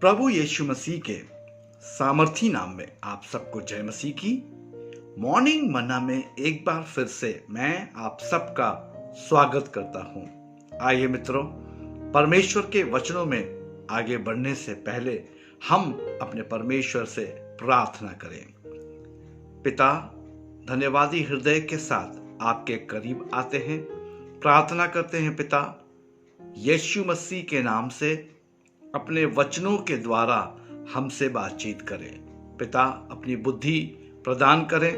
प्रभु यीशु मसीह के सामर्थी नाम में आप सबको जय मसीह की। मॉर्निंग मन्ना में एक बार फिर से मैं आप सबका स्वागत करता हूं। आइए मित्रों, परमेश्वर के वचनों में आगे बढ़ने से पहले हम अपने परमेश्वर से प्रार्थना करें। पिता, धन्यवादी हृदय के साथ आपके करीब आते हैं, प्रार्थना करते हैं पिता, यीशु मसीह के नाम से अपने वचनों के द्वारा हमसे बातचीत करें। पिता, अपनी बुद्धि प्रदान करें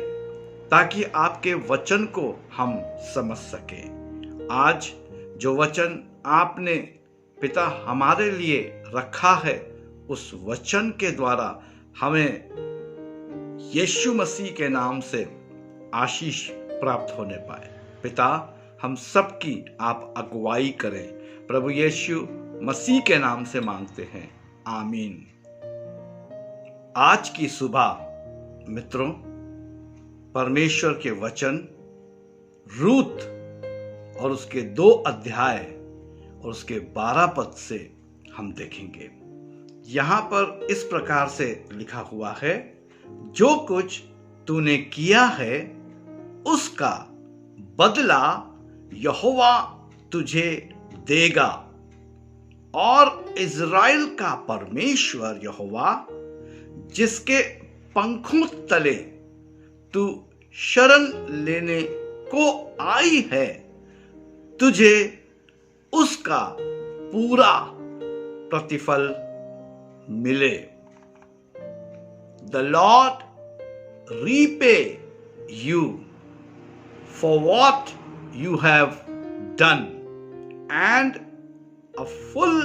ताकि आपके वचन को हम समझ सकें। आज जो वचन आपने पिता हमारे लिए रखा है, उस वचन के द्वारा हमें यीशु मसीह के नाम से आशीष प्राप्त होने पाए। पिता, हम सबकी आप अगुवाई करें, प्रभु यीशु मसीह के नाम से मांगते हैं, आमीन। आज की सुबह मित्रों, परमेश्वर के वचन रूत और उसके 2 अध्याय और उसके 12 पद से हम देखेंगे। यहां पर इस प्रकार से लिखा हुआ है, जो कुछ तूने किया है उसका बदला यहोवा तुझे देगा, और इज़राइल का परमेश्वर यहोवा जिसके पंखों तले तू शरण लेने को आई है, तुझे उसका पूरा प्रतिफल मिले। The Lord repay you for what you have done, and a full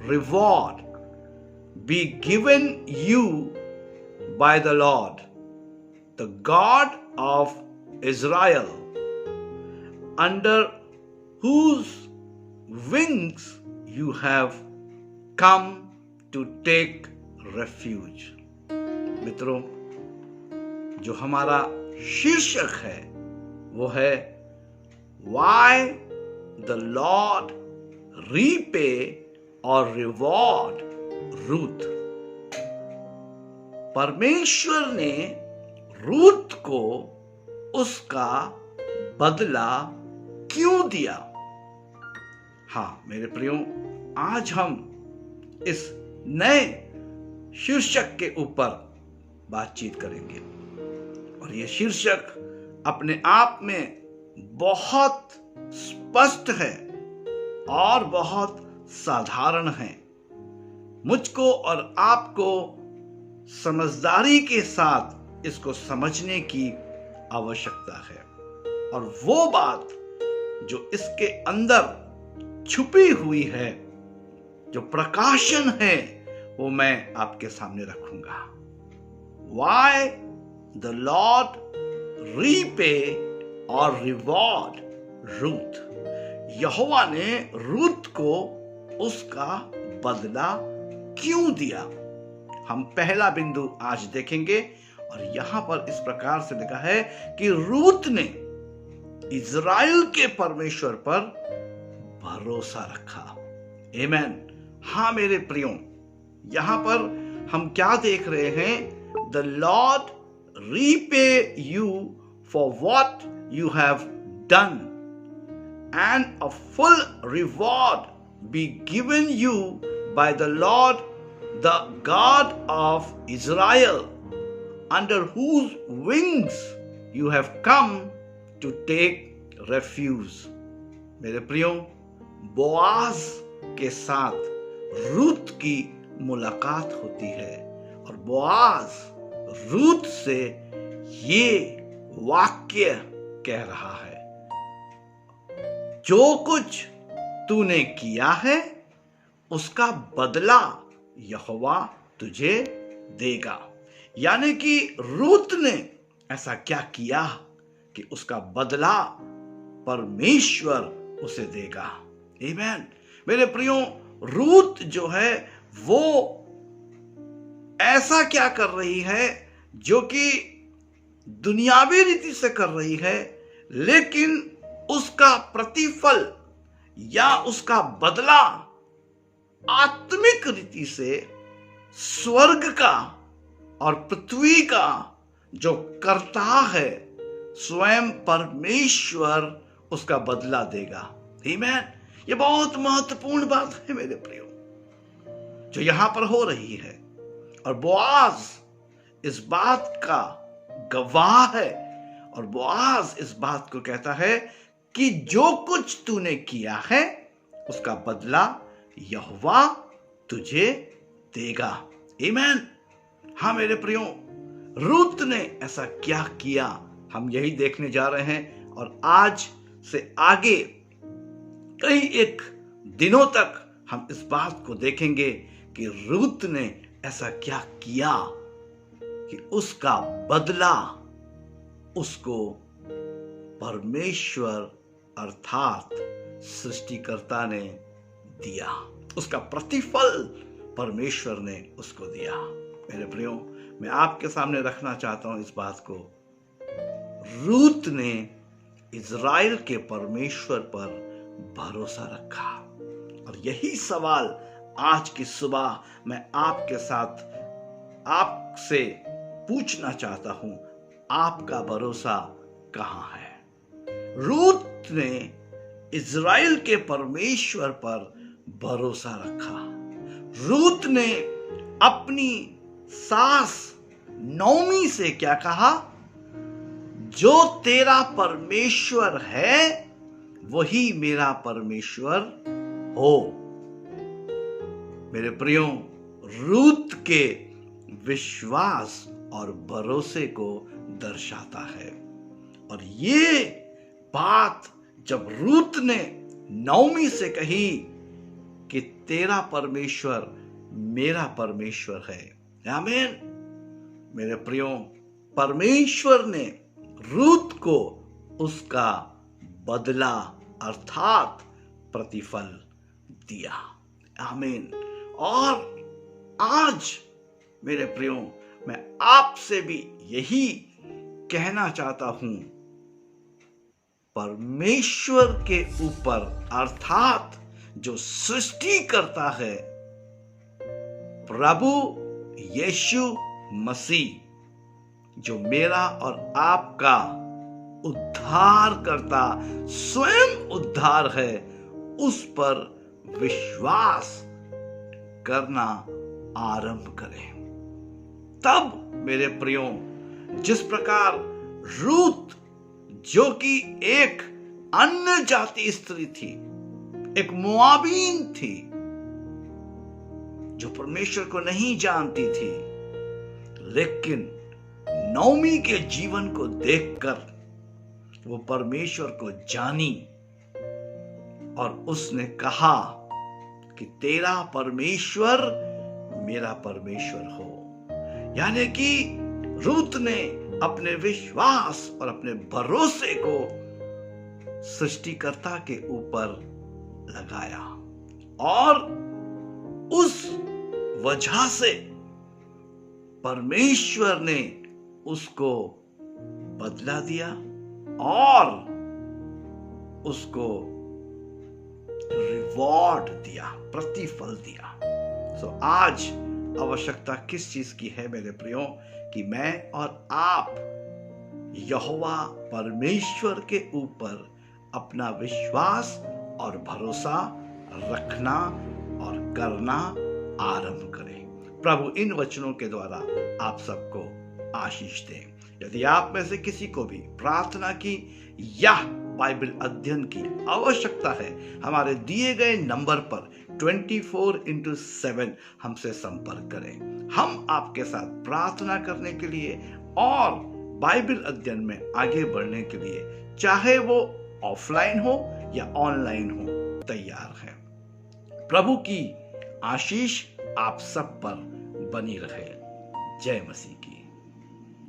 reward be given you by the Lord, the God of Israel, under whose wings you have come to take refuge। मित्रों, जो हमारा शीर्षक है वो है Why the Lord repay or reward Ruth. परमेश्वर ने Ruth को उसका बदला क्यों दिया? हाँ मेरे प्रियो, आज हम इस नए शीर्षक के ऊपर बातचीत करेंगे, और यह शीर्षक अपने आप में बहुत स्पष्ट है और बहुत साधारण है। मुझको और आपको समझदारी के साथ इसको समझने की आवश्यकता है, और वो बात जो इसके अंदर छुपी हुई है, जो प्रकाशन है, वो मैं आपके सामने रखूंगा। Why the Lord repay or reward Ruth. यहोवा ने रूथ को उसका बदला क्यों दिया? हम पहला बिंदु आज देखेंगे, और यहां पर इस प्रकार से लिखा है कि रूथ ने इज़राइल के परमेश्वर पर भरोसा रखा। आमीन। हाँ मेरे प्रियो, यहां पर हम क्या देख रहे हैं? The Lord repay you for what you have done, and a full reward be given you by the Lord, the God of Israel, under whose wings you have come to take refuge। मेरे प्रियो, Boaz के साथ Ruth की मुलाकात होती है, और Boaz Ruth से ये वाक्य कह रहा है, जो कुछ तूने किया है उसका बदला यहोवा तुझे देगा। यानी कि रूथ ने ऐसा क्या किया कि उसका बदला परमेश्वर उसे देगा। आमीन। मेरे प्रियो, रूथ जो है वो ऐसा क्या कर रही है जो कि दुनियावी रीति से कर रही है, लेकिन उसका प्रतिफल या उसका बदला आत्मिक रीति से स्वर्ग का और पृथ्वी का जो करता है स्वयं परमेश्वर उसका बदला देगा। आमीन। ये बहुत महत्वपूर्ण बात है मेरे प्रियो, जो यहां पर हो रही है। और बोआज इस बात का गवाह है, और बोआज इस बात को कहता है कि जो कुछ तूने किया है उसका बदला यहोवा तुझे देगा। आमीन। हाँ मेरे प्रियो, रूत ने ऐसा क्या किया, हम यही देखने जा रहे हैं। और आज से आगे कई एक दिनों तक हम इस बात को देखेंगे कि रूत ने ऐसा क्या किया कि उसका बदला उसको परमेश्वर अर्थात सृष्टिकर्ता ने दिया, उसका प्रतिफल परमेश्वर ने उसको दिया। मेरे प्रियो, मैं आपके सामने रखना चाहता हूं इस बात को। रूत ने इज़राइल के परमेश्वर पर भरोसा रखा, और यही सवाल आज की सुबह मैं आपके साथ आपसे पूछना चाहता हूं, आपका भरोसा कहां है? रूत ने इज़राइल के परमेश्वर पर भरोसा रखा। रूत ने अपनी सास नौमी से क्या कहा? जो तेरा परमेश्वर है वही मेरा परमेश्वर हो। मेरे प्रियो, रूत के विश्वास और भरोसे को दर्शाता है। और ये बात जब रूत ने नौमी से कही कि तेरा परमेश्वर मेरा परमेश्वर है, आमीन। मेरे प्रियो, परमेश्वर ने रूत को उसका बदला अर्थात प्रतिफल दिया। आमीन। और आज मेरे प्रियो, मैं आपसे भी यही कहना चाहता हूं, परमेश्वर के ऊपर अर्थात जो सृष्टि करता है प्रभु यीशु मसीह, जो मेरा और आपका उद्धार करता स्वयं उद्धार है, उस पर विश्वास करना आरंभ करें। तब मेरे प्रियो, जिस प्रकार रूत जो कि एक अन्य जाति स्त्री थी, एक मोआबीन थी, जो परमेश्वर को नहीं जानती थी, लेकिन नौमी के जीवन को देखकर वो परमेश्वर को जानी और उसने कहा कि तेरा परमेश्वर मेरा परमेश्वर हो। यानी कि रूत ने अपने विश्वास और अपने भरोसे को सृष्टिकर्ता के ऊपर लगाया, और उस वजह से परमेश्वर ने उसको बदला दिया और उसको रिवॉर्ड दिया, प्रतिफल दिया। सो आज आवश्यकता किस चीज की है मेरे प्रियो, कि मैं और आप यहोवा परमेश्वर के ऊपर अपना विश्वास और भरोसा रखना और करना आरंभ करें। प्रभु इन वचनों के द्वारा आप सबको आशीष दें। यदि आप में से किसी को भी प्रार्थना की या बाइबल अध्ययन की आवश्यकता है, हमारे दिए गए नंबर पर 24/7 हमसे संपर्क करें। हम आपके साथ प्रार्थना करने के लिए और बाइबल अध्ययन में आगे बढ़ने के लिए, चाहे वो ऑफलाइन हो या ऑनलाइन हो, तैयार है। प्रभु की आशीष आप सब पर बनी रहे। जय मसीह की।